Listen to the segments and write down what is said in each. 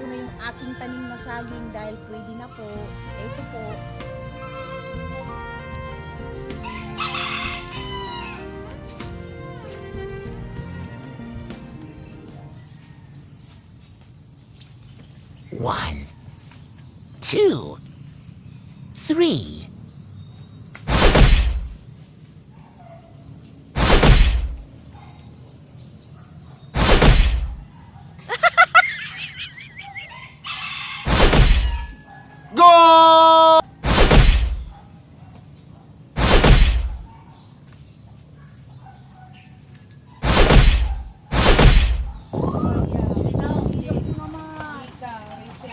ko na yung aking tanim na saging dahil pwede na po. Ito po. One, two, three. Go!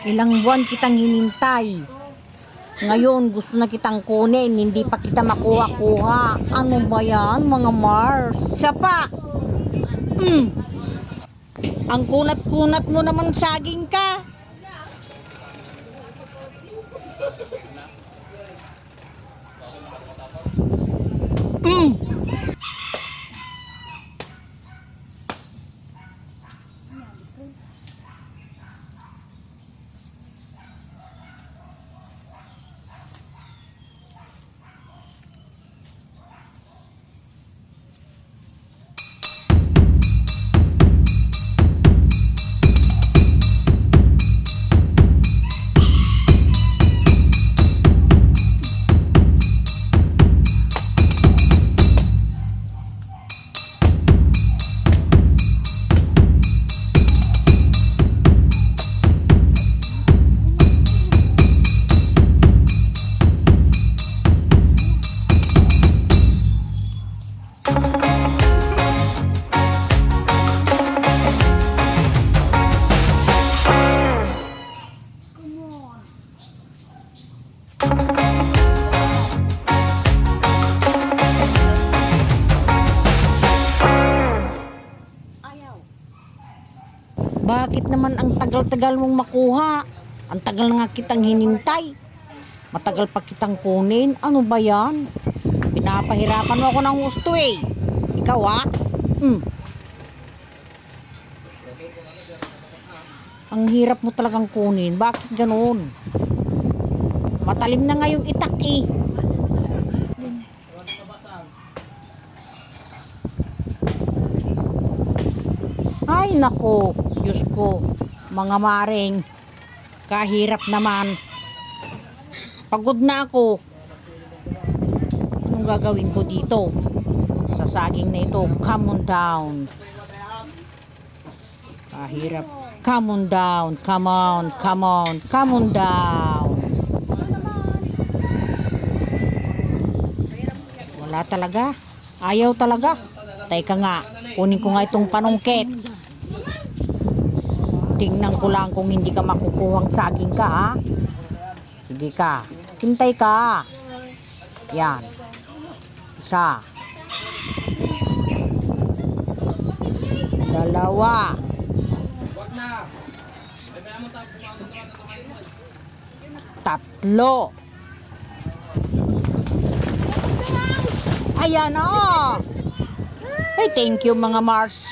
Ilang buwan kitang hinintay. Ngayon gusto na kitang kunin, hindi pa kita makuha-kuha. Ano ba yan mga Mars? Siya pa. Ang kunat-kunat mo naman saging ka. Bakit naman ang tagal-tagal mong makuha? Ang tagal na nga kitang hinintay. Matagal pa kitang kunin. Ano ba yan? Pinapahirapan mo ako ng gusto eh. Ikaw Ang hirap mo talagang kunin. Bakit ganoon? Matalim na nga yung itak eh. Ay nako, Diyos ko, mga maring, kahirap naman. Pagod na ako. Anong gagawin ko dito? Sa saging na ito, come on down. Kahirap. Come on down, come on, come on, come on down. Wala talaga. Ayaw talaga. Teka nga, kunin ko nga itong panungkit. Tingnan ko lang kung hindi ka makukuhang saging ka, ha? Sige ka. Hintay ka. Yan. Isa. Dalawa. Tatlo. Ayan na. Hey, thank you mga Mars.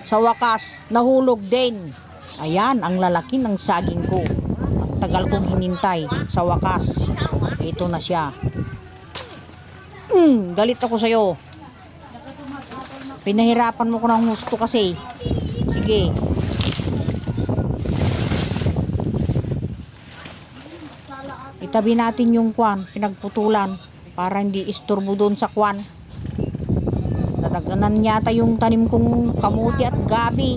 Sa wakas, nahulog din. Ayan, ang lalaki ng saging ko. Ang tagal kong hinintay. Sa wakas, ito na siya. Galit ako sa'yo. Pinahirapan mo ko ng gusto kasi. Sige. Itabi natin yung kwan, pinagputulan. Para hindi isturbo doon sa kwan. Nadaganan yata yung tanim kong kamuti at gabi.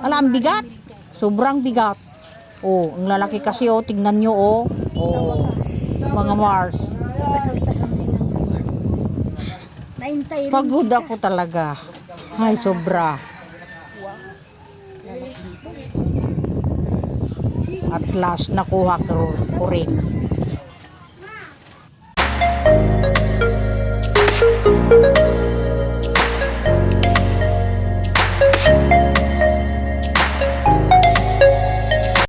Ang bigat. Sobrang bigat. Oh, ang lalaki kasi oh, tingnan nyo oh. Oh, mga Mars. Pagod ako talaga. Ay, sobra. At last nakuha ko rin.